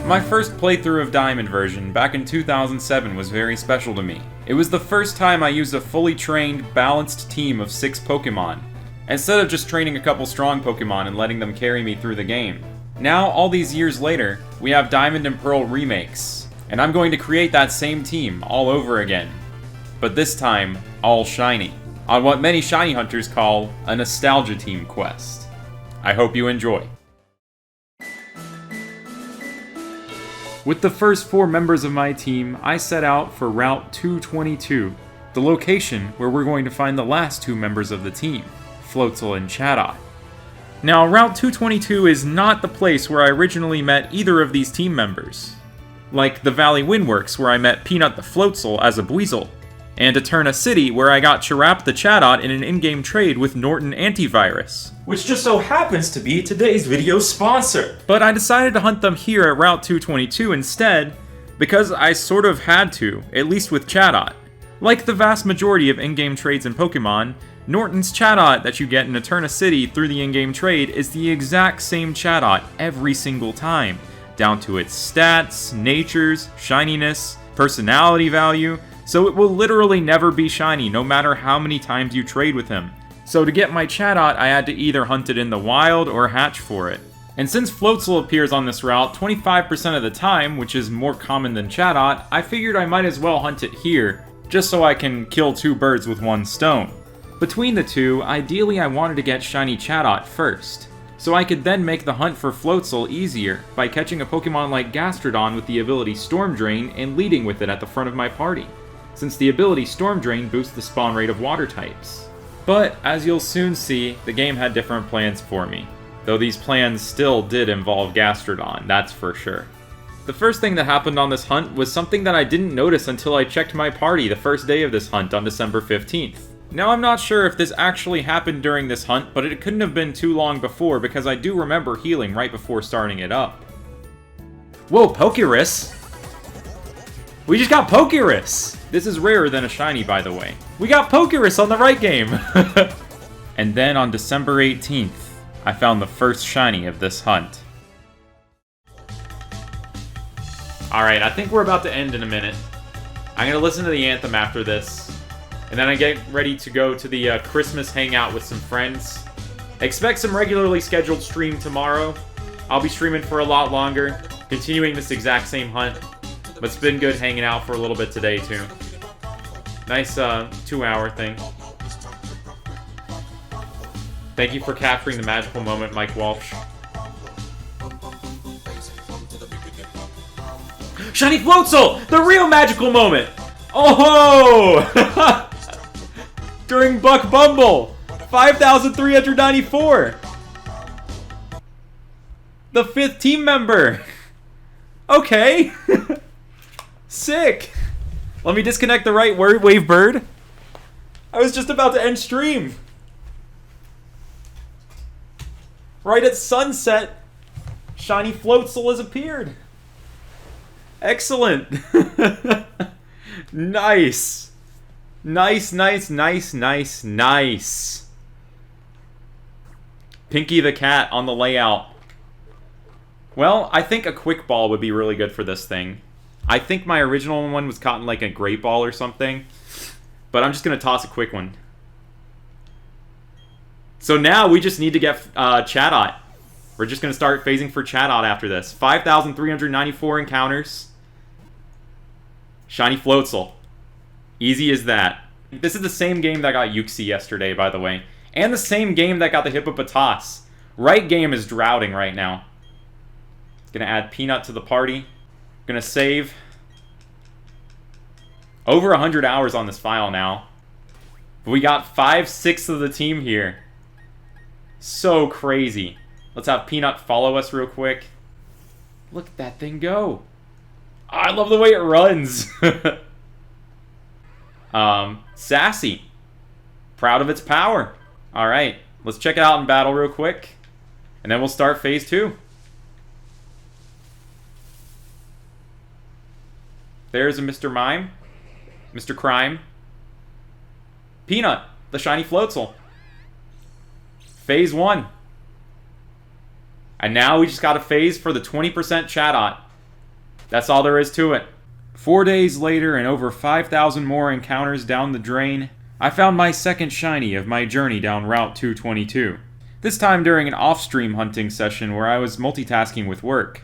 My first playthrough of Diamond version back in 2007 was very special to me. It was the first time I used a fully trained, balanced team of 6 Pokemon, instead of just training a couple strong Pokemon and letting them carry me through the game. Now, all these years later, we have Diamond and Pearl remakes, and I'm going to create that same team all over again. But this time, all shiny, on what many shiny hunters call a nostalgia team quest. I hope you enjoy. With the first 4 members of my team, I set out for Route 222, the location where we're going to find the last 2 members of the team, Floatzel and Chatot. Now, Route 222 is not the place where I originally met either of these team members. Like the Valley Windworks, where I met Peanut the Floatzel as a Buizel, and Eterna City, where I got Chirap the Chatot in an in-game trade with Norton Antivirus, which just so happens to be today's video sponsor. But I decided to hunt them here at Route 222 instead, because I sort of had to, at least with Chatot. Like the vast majority of in-game trades in Pokemon, Norton's Chatot that you get in Eterna City through the in-game trade is the exact same Chatot every single time, down to its stats, natures, shininess, personality value, so it will literally never be shiny no matter how many times you trade with him. So to get my Chatot, I had to either hunt it in the wild or hatch for it. And since Floatzel appears on this route 25% of the time, which is more common than Chatot, I figured I might as well hunt it here, just so I can kill 2 birds with 1 stone. Between the two, ideally I wanted to get shiny Chatot first, so I could then make the hunt for Floatzel easier by catching a Pokemon like Gastrodon with the ability Storm Drain and leading with it at the front of my party, since the ability Storm Drain boosts the spawn rate of water types. But, as you'll soon see, the game had different plans for me, though these plans still did involve Gastrodon, that's for sure. The first thing that happened on this hunt was something that I didn't notice until I checked my party the first day of this hunt on December 15th. Now, I'm not sure if this actually happened during this hunt, but it couldn't have been too long before because I do remember healing right before starting it up. Whoa, Pokerus! We just got Pokerus! This is rarer than a shiny, by the way. We got Pokerus on the right game! And then on December 18th, I found the first shiny of this hunt. Alright, I think we're about to end in a minute. I'm gonna listen to the anthem after this. And then I get ready to go to the Christmas hangout with some friends. Expect some regularly scheduled stream tomorrow. I'll be streaming for a lot longer, continuing this exact same hunt. But it's been good hanging out for a little bit today, too. Nice 2-hour thing. Thank you for capturing the magical moment, Mike Walsh. Shiny Floatzel! The real magical moment! Oh! During Buck Bumble! 5,394! The 5th team member! Okay! Sick! Let me disconnect the right wave bird. I was just about to end stream. Right at sunset, shiny Floatzel has appeared. Excellent. Nice. Nice, nice, nice, nice, nice. Pinky the cat on the layout. Well, I think a quick ball would be really good for this thing. I think my original one was caught in like a great ball or something. But I'm just going to toss a quick one. So now we just need to get Chatot. We're just going to start phasing for Chatot after this. 5,394 encounters. Shiny Floatzel. Easy as that. This is the same game that got Yuxi yesterday, by the way. And the same game that got the Hippopotas. Right game is droughting right now. Gonna add Peanut to the party. Gonna save. Over 100 hours on this file now. We got 5/6 of the team here. So crazy. Let's have Peanut follow us real quick. Look at that thing go. Oh, I love the way it runs. Sassy. Proud of its power. Alright, let's check it out in battle real quick. And then we'll start phase 2. There's a Mr. Mime. Mr. Crime. Peanut, the shiny Floatzel. Phase 1. And now we just got a phase for the 20% Chatot. That's all there is to it. 4 days later and over 5,000 more encounters down the drain, I found my second shiny of my journey down Route 222. This time during an off-stream hunting session where I was multitasking with work.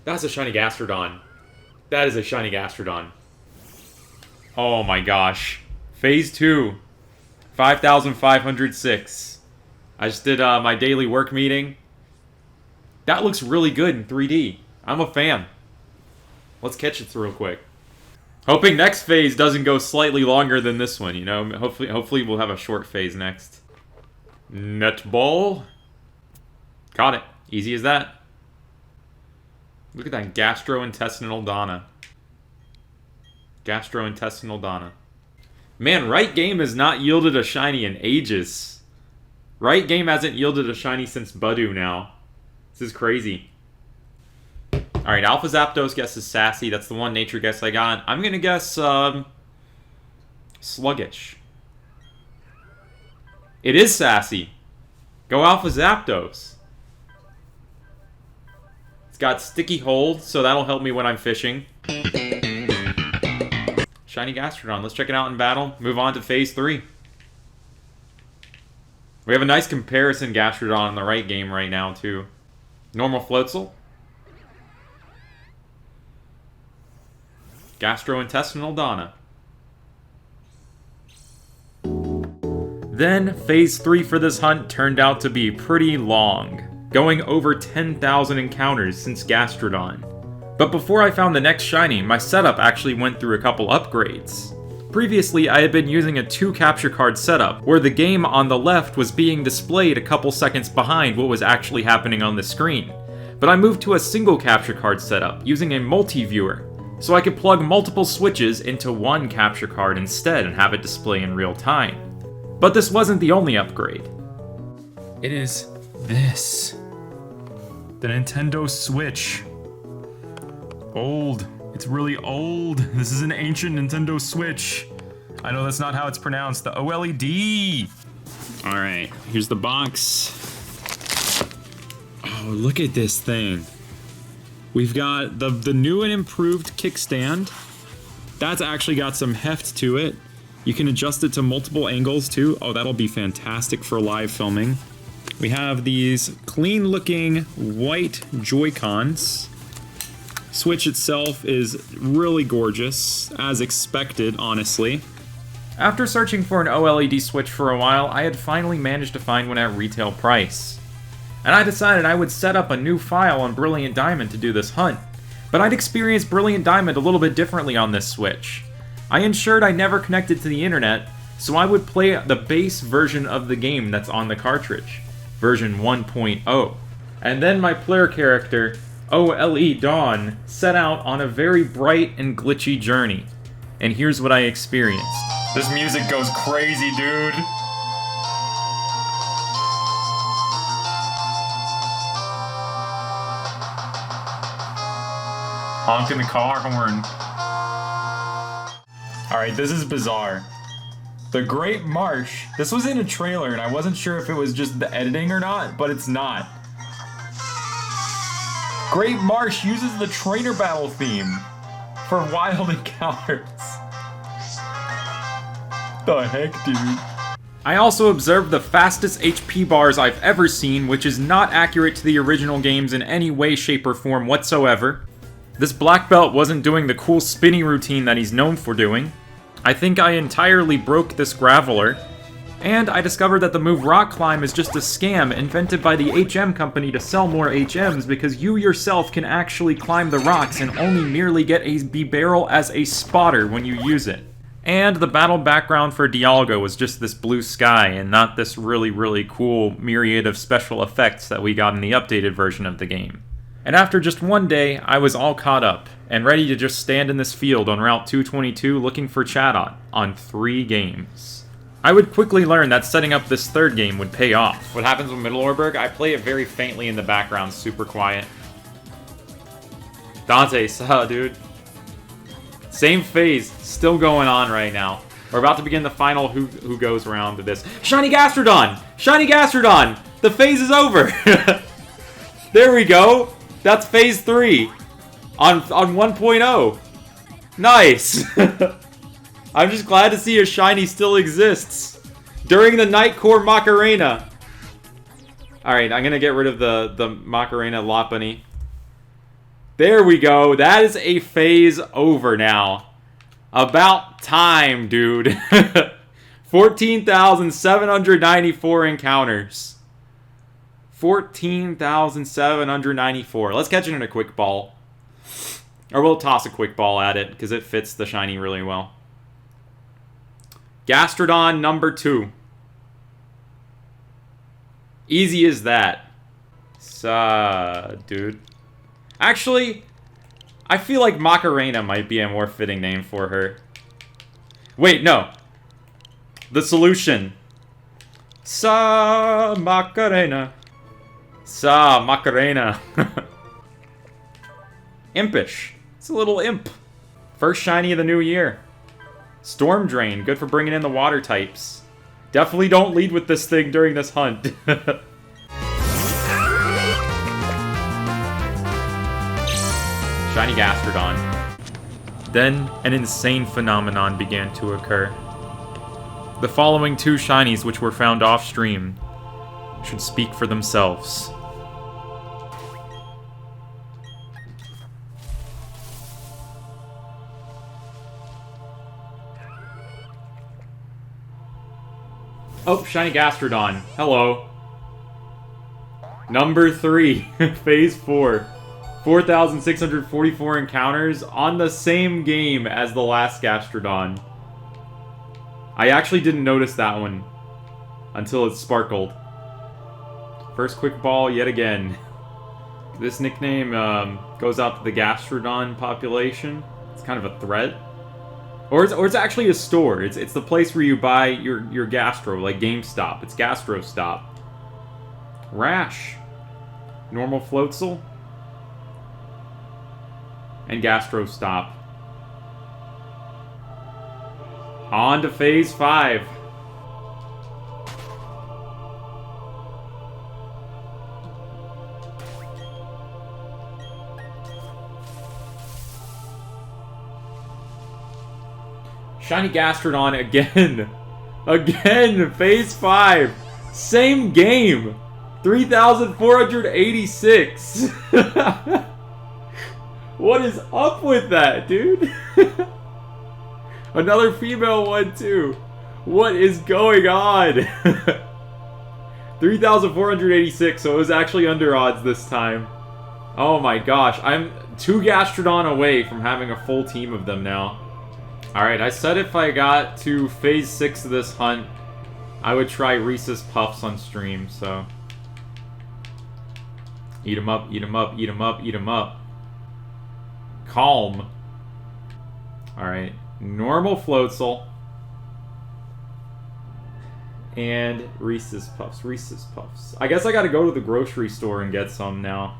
That's a shiny Gastrodon. That is a shiny Gastrodon. Oh my gosh. Phase 2. 5,506. I just did my daily work meeting. That looks really good in 3D. I'm a fan. Let's catch it real quick. Hoping next phase doesn't go slightly longer than this one, you know? Hopefully we'll have a short phase next. Netball. Got it. Easy as that. Look at that gastrointestinal Donna. Gastrointestinal Donna. Man, right game has not yielded a shiny in ages. Right game hasn't yielded a shiny since Budu now. This is crazy. Alright, Alpha Zapdos guesses Sassy. That's the one nature guess I got. I'm gonna guess, Sluggish. It is Sassy. Go Alpha Zapdos. It's got sticky hold, so that'll help me when I'm fishing. Shiny Gastrodon. Let's check it out in battle. Move on to phase 3. We have a nice comparison Gastrodon in the right game right now, too. Normal Floatzel. Gastrointestinal Donna. Then, phase 3 for this hunt turned out to be pretty long. Going over 10,000 encounters since Gastrodon. But before I found the next shiny, my setup actually went through a couple upgrades. Previously, I had been using a 2 capture card setup, where the game on the left was being displayed a couple seconds behind what was actually happening on the screen. But I moved to a single capture card setup, using a multi-viewer, so I could plug multiple switches into one capture card instead and have it display in real time. But this wasn't the only upgrade. It is this. The Nintendo Switch. Old. It's really old. This is an ancient Nintendo Switch. I know that's not how it's pronounced. The OLED. Alright, here's the box. Oh, look at this thing. We've got the new and improved kickstand. That's actually got some heft to it. You can adjust it to multiple angles too. Oh, that'll be fantastic for live filming. We have these clean-looking white Joy-Cons. Switch itself is really gorgeous, as expected, honestly. After searching for an OLED Switch for a while, I had finally managed to find one at retail price. And I decided I would set up a new file on Brilliant Diamond to do this hunt. But I'd experienced Brilliant Diamond a little bit differently on this Switch. I ensured I never connected to the internet, so I would play the base version of the game that's on the cartridge. Version 1.0. And then my player character, OLE Dawn, set out on a very bright and glitchy journey. And here's what I experienced. This music goes crazy, dude. Honking the car horn. Alright, this is bizarre. The Great Marsh. This was in a trailer, and I wasn't sure if it was just the editing or not, but it's not. Great Marsh uses the trainer battle theme for wild encounters. The heck, dude? I also observed the fastest HP bars I've ever seen, which is not accurate to the original games in any way, shape, or form whatsoever. This black belt wasn't doing the cool spinning routine that he's known for doing. I think I entirely broke this Graveler. And I discovered that the move Rock Climb is just a scam invented by the HM company to sell more HMs because you yourself can actually climb the rocks and only merely get a B-Barrel as a spotter when you use it. And the battle background for Dialga was just this blue sky and not this really, really cool myriad of special effects that we got in the updated version of the game. And after just one day, I was all caught up and ready to just stand in this field on Route 222 looking for Chatot on 3 games. I would quickly learn that setting up this 3rd game would pay off. What happens with Mittelorberg? I play it very faintly in the background, super quiet. Dante, dude. Same phase, still going on right now. We're about to begin the final who goes around to this. Shiny Gastrodon! Shiny Gastrodon! The phase is over! There we go! That's phase 3 on 1.0. Nice! I'm just glad to see a shiny still exists. During the Night Core Macarena. Alright, I'm gonna get rid of the Macarena Lopunny. There we go. That is a phase over now. About time, dude. 14,794 encounters. 14,794. Let's catch it in a quick ball. Or we'll toss a quick ball at it, because it fits the shiny really well. Gastrodon number 2. Easy as that. Dude. Actually, I feel like Macarena might be a more fitting name for her. Wait, no. The solution. Macarena. Macarena. Impish. It's a little imp. First shiny of the new year. Storm Drain, good for bringing in the water types. Definitely don't lead with this thing during this hunt. Shiny Gastrodon. Then, an insane phenomenon began to occur. The following 2 shinies which were found off-stream should speak for themselves. Oh, shiny Gastrodon. Hello. Number 3, phase 4. 4,644 encounters on the same game as the last Gastrodon. I actually didn't notice that one until it sparkled. First quick ball yet again. This nickname goes out to the Gastrodon population. It's kind of a threat. Or it's actually a store. It's the place where you buy your Gastro, like GameStop. It's Gastro Stop. Rash. Normal Floatzel. And Gastro Stop. On to phase 5. Shiny Gastrodon again. Again, phase 5. Same game. 3,486. What is up with that, dude? Another female one, too. What is going on? 3,486, so it was actually under odds this time. Oh my gosh, I'm 2 Gastrodon away from having a full team of them now. Alright, I said if I got to phase 6 of this hunt, I would try Reese's Puffs on stream, so... Eat 'em up, eat 'em up, eat 'em up, eat 'em up. Calm. Alright. Normal Floatzel. And Reese's Puffs. Reese's Puffs. I guess I gotta go to the grocery store and get some now.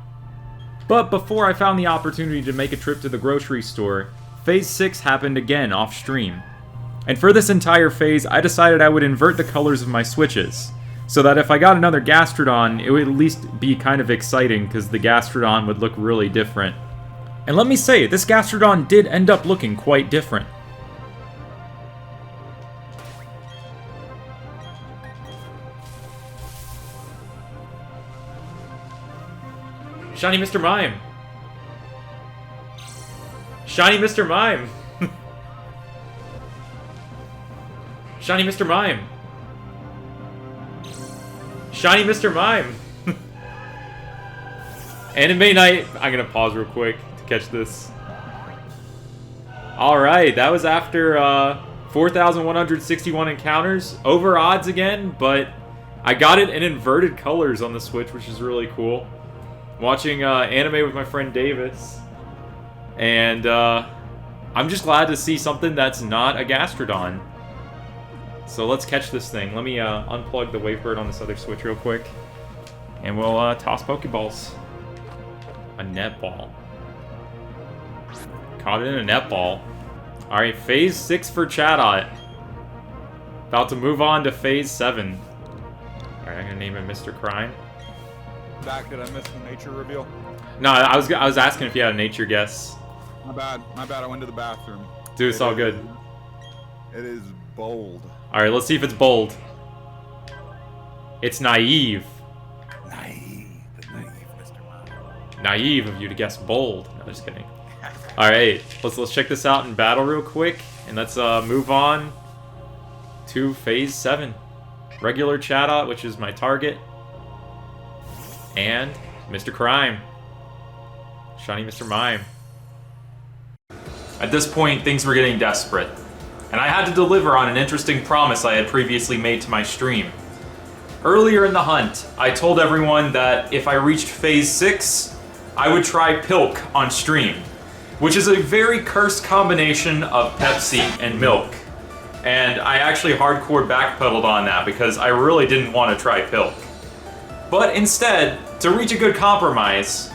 But before I found the opportunity to make a trip to the grocery store, phase 6 happened again off stream. And for this entire phase, I decided I would invert the colors of my switches, so that if I got another Gastrodon, it would at least be kind of exciting because the Gastrodon would look really different. And let me say, this Gastrodon did end up looking quite different. Shiny Mr. Mime! Shiny Mr. Mime! Shiny Mr. Mime! Shiny Mr. Mime! Anime night! I'm gonna pause real quick to catch this. Alright, that was after 4,161 encounters. Over odds again, but I got it in inverted colors on the Switch, which is really cool. Watching anime with my friend Davis. And I'm just glad to see something that's not a Gastrodon. So let's catch this thing. Let me unplug the Wavebird on this other Switch real quick. And we'll toss Pokeballs. A netball. Caught it in a netball. Alright, Phase 6 for Chatot. About to move on to Phase 7. Alright, I'm gonna name him Mr. Crime. Back, did I miss the nature reveal? No, I was asking if you had a nature guess. My bad, I went to the bathroom. Dude, it's all good. It is bold. Alright, let's see if it's bold. It's naive. Naive, Mr. Mime. Naive of you to guess bold. No, just kidding. Alright, let's check this out in battle real quick. And let's move on to Phase 7. Regular Chatot, which is my target. And Mr. Crime. Shiny Mr. Mime. At this point, things were getting desperate. And I had to deliver on an interesting promise I had previously made to my stream. Earlier in the hunt, I told everyone that if I reached Phase 6, I would try Pilk on stream, which is a very cursed combination of Pepsi and milk. And I actually hardcore backpedaled on that because I really didn't want to try Pilk. But instead, to reach a good compromise,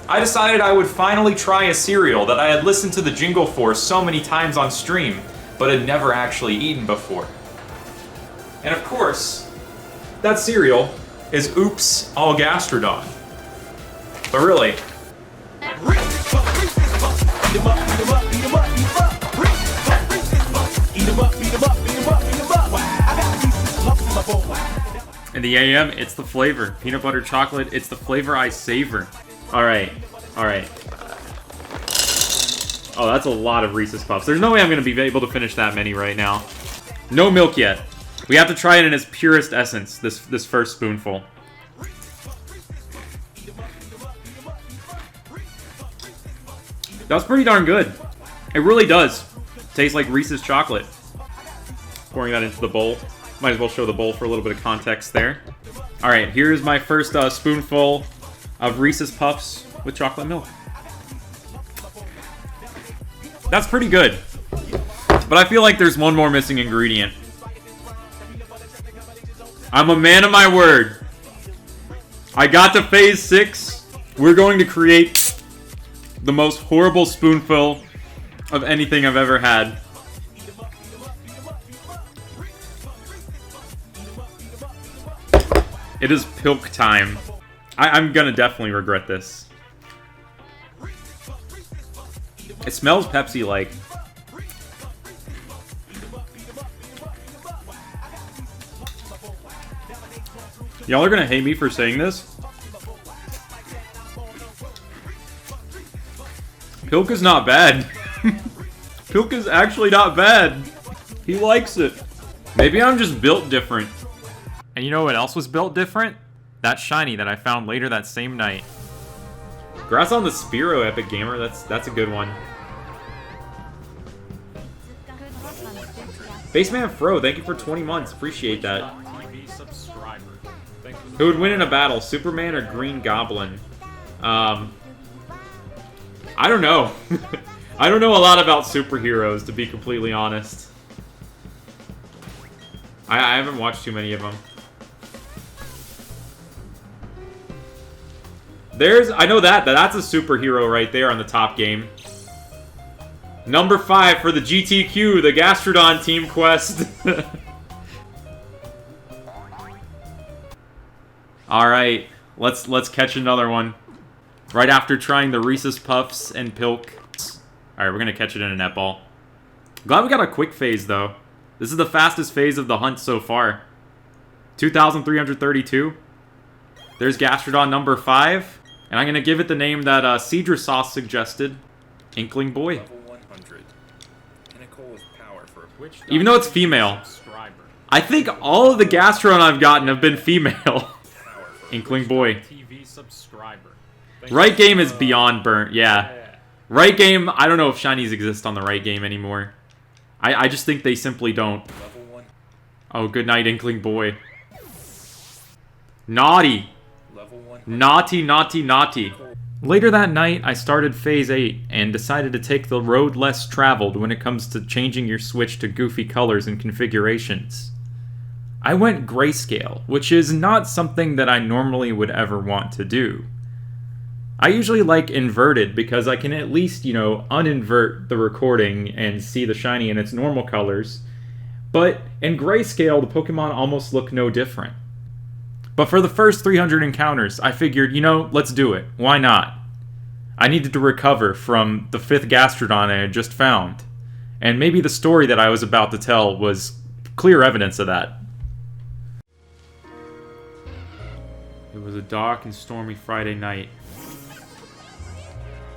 I decided I would finally try a cereal that I had listened to the jingle for so many times on stream, but had never actually eaten before. And of course, that cereal is Oops All Gastrodon. But really, in the AM, it's the flavor. Peanut butter chocolate, it's the flavor I savor. Alright, alright. Oh, that's a lot of Reese's Puffs. There's no way I'm going to be able to finish that many right now. No milk yet. We have to try it in its purest essence, this first spoonful. That's pretty darn good. It really does. Tastes like Reese's chocolate. Pouring that into the bowl. Might as well show the bowl for a little bit of context there. Alright, here's my first spoonful of Reese's Puffs with chocolate milk. That's pretty good. But I feel like there's one more missing ingredient. I'm a man of my word. I got to Phase 6. We're going to create the most horrible spoonful of anything I've ever had. It is Pilk time. I'm gonna definitely regret this. It smells Pepsi-like. Y'all are gonna hate me for saying this. Pilk is not bad. Pilk is actually not bad. He likes it. Maybe I'm just built different. And you know what else was built different? That shiny that I found later that same night. Congrats on the Spearow, Epic Gamer. That's a good one. Baseman Fro, thank you for 20 months. Appreciate that. Who would win in a battle, Superman or Green Goblin? I don't know. I don't know a lot about superheroes, to be completely honest. I haven't watched too many of them. I know that's a superhero right there on the top game. Number 5 for the GTQ, the Gastrodon Team Quest. Alright, let's catch another one. Right after trying the Reese's Puffs and Pilk. Alright, we're gonna catch it in a netball. Glad we got a quick phase, though. This is the fastest phase of the hunt so far. 2,332. There's Gastrodon number 5. And I'm gonna give it the name that Cedra Sauce suggested. Inkling Boy. Even though it's female. I think all of the Gastrodon I've gotten have been female. Inkling Boy. Right game is beyond burnt, yeah. Right game, I don't know if shinies exist on the right game anymore. I just think they simply don't. Oh, good night, Inkling Boy. Naughty. Naughty, naughty, naughty. Later that night, I started Phase 8 and decided to take the road less traveled when it comes to changing your Switch to goofy colors and configurations. I went grayscale, which is not something that I normally would ever want to do. I usually like inverted because I can at least, uninvert the recording and see the shiny in its normal colors, but in grayscale, the Pokemon almost look no different. But for the first 300 encounters, I figured, let's do it. Why not? I needed to recover from the 5th Gastrodon I had just found, and maybe the story that I was about to tell was clear evidence of that. It was a dark and stormy Friday night,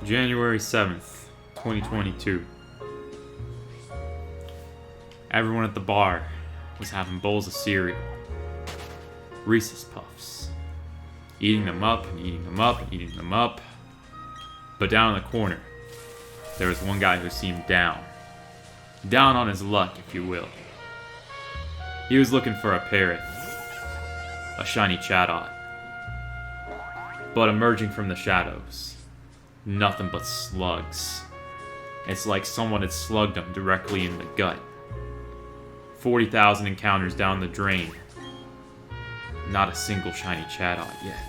January 7th, 2022. Everyone at the bar was having bowls of cereal. Reese's Puffs. Eating them up and eating them up and eating them up. But down in the corner, there was one guy who seemed down. Down on his luck, if you will. He was looking for a parrot. A shiny Chatot. But emerging from the shadows, nothing but slugs. It's like someone had slugged him directly in the gut. 40,000 encounters down the drain. Not a single shiny Chatot yet.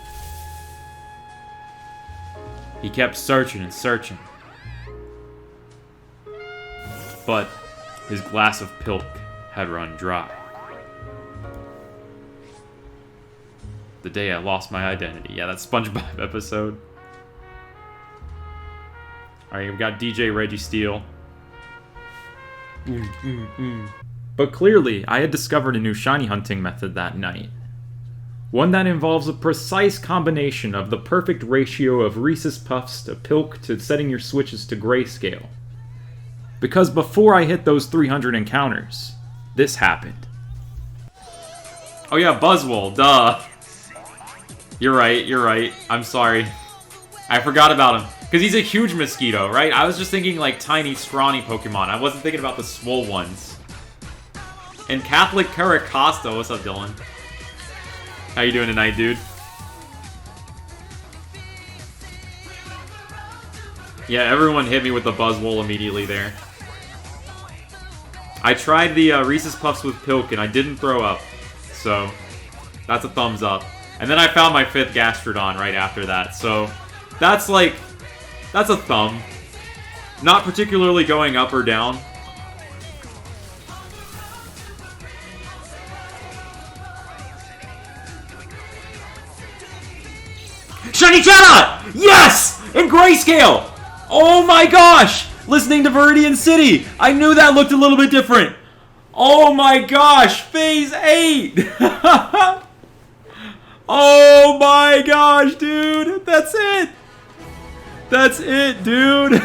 He kept searching and searching. But his glass of Pilk had run dry. The day I lost my identity. Yeah, that SpongeBob episode. Alright, we've got DJ Reggie Steele. But clearly, I had discovered a new shiny hunting method that night. One that involves a precise combination of the perfect ratio of Reese's Puffs to Pilk to setting your switches to grayscale. Because before I hit those 300 encounters, this happened. Oh yeah, Buzzwole, duh. You're right. I'm sorry. I forgot about him. Because he's a huge mosquito, right? I was just thinking like tiny, scrawny Pokemon. I wasn't thinking about the swole ones. And Catholic Caracosta, what's up, Dylan? How you doing tonight, dude? Yeah, everyone hit me with the Buzzwole immediately there. I tried the Reese's Puffs with Pilk and I didn't throw up. So, that's a thumbs up. And then I found my 5th Gastrodon right after that. So, that's a thumb. Not particularly going up or down. Shiny Chatot! Yes! In grayscale! Oh my gosh! Listening to Viridian City! I knew that looked a little bit different! Oh my gosh! Phase 8! Oh my gosh, dude! That's it! That's it, dude!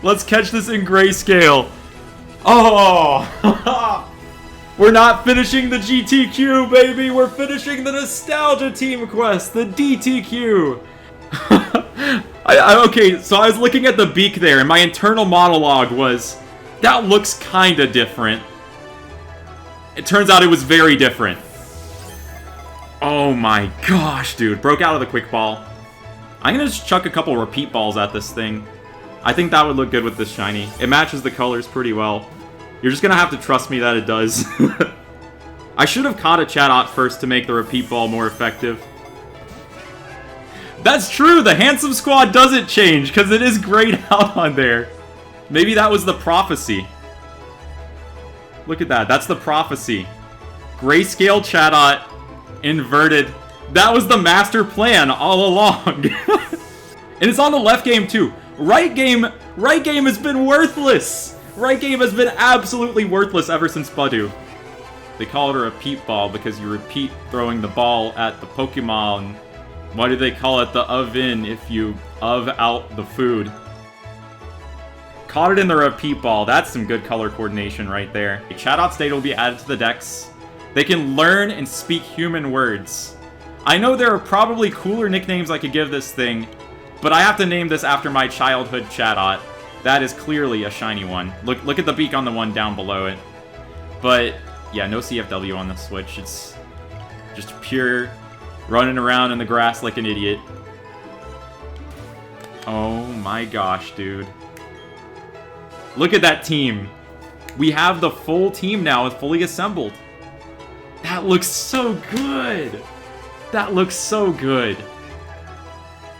Let's catch this in grayscale. Oh! We're not finishing the GTQ, baby! We're finishing the Nostalgia Team Quest, the DTQ! Okay, so I was looking at the beak there, and my internal monologue was, that looks kinda different. It turns out it was very different. Oh my gosh, dude. Broke out of the Quick Ball. I'm gonna just chuck a couple repeat balls at this thing. I think that would look good with this shiny. It matches the colors pretty well. You're just gonna have to trust me that it does. I should have caught a Chatot first to make the repeat ball more effective. That's true! The Handsome Squad doesn't change, because it is grayed out on there. Maybe that was the prophecy. Look at that. That's the prophecy. Grayscale Chatot, inverted. That was the master plan all along. And it's on the left game, too. Right game has been worthless. Right game has been absolutely worthless ever since Budu. They call it a repeat ball because you repeat throwing the ball at the Pokemon. Why do they call it the oven if you out the food? Caught it in the repeat ball. That's some good color coordination right there. Chatot's data will be added to the decks. They can learn and speak human words. I know there are probably cooler nicknames I could give this thing, but I have to name this after my childhood Chatot. That is clearly a shiny one. Look at the beak on the one down below it. But, yeah, no CFW on the Switch. It's just pure running around in the grass like an idiot. Oh my gosh, dude. Look at that team. We have the full team now, fully assembled. That looks so good. That looks so good.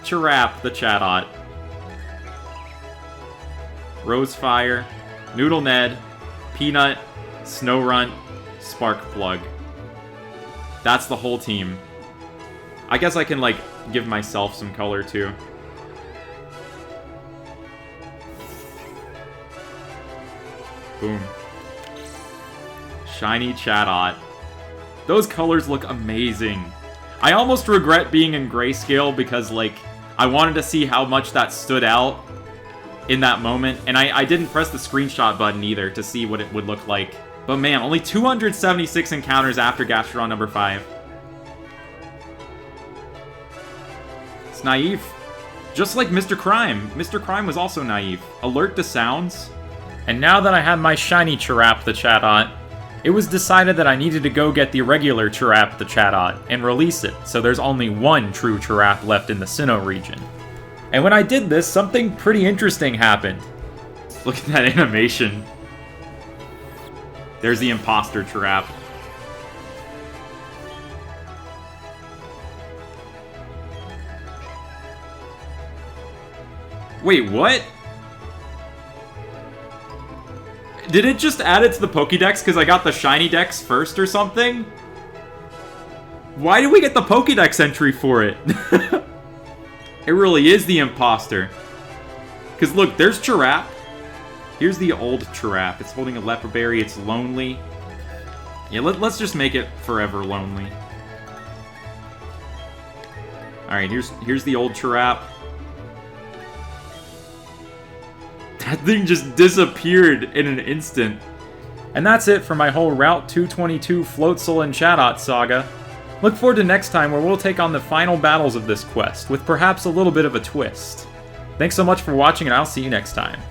Chirap the Chatot. Rosefire, Noodle Ned, Peanut, Snowrunt, Sparkplug. That's the whole team. I guess I can, like, give myself some color, too. Boom. Shiny Chatot. Those colors look amazing. I almost regret being in grayscale because, like, I wanted to see how much that stood out in that moment. And I didn't press the screenshot button either to see what it would look like. But man, only 276 encounters after Gastrodon number 5. It's naive. Just like Mr. Crime. Mr. Crime was also naive. Alert to sounds. And now that I have my shiny Chirap the Chatot, it was decided that I needed to go get the regular Chirap the Chatot and release it, so there's only one true Chirap left in the Sinnoh region. And when I did this, something pretty interesting happened. Look at that animation. There's the imposter Chirap. Wait, what? Did it just add it to the Pokédex because I got the shiny dex first or something? Why did we get the Pokédex entry for it? It really is the imposter. Because look, there's Chirap. Here's the old Chirap. It's holding a leper berry. It's lonely. Yeah, let's just make it forever lonely. Alright, here's the old Chirap. That thing just disappeared in an instant. And that's it for my whole Route 222 Floatzel and Chatot saga. Look forward to next time where we'll take on the final battles of this quest, with perhaps a little bit of a twist. Thanks so much for watching, and I'll see you next time.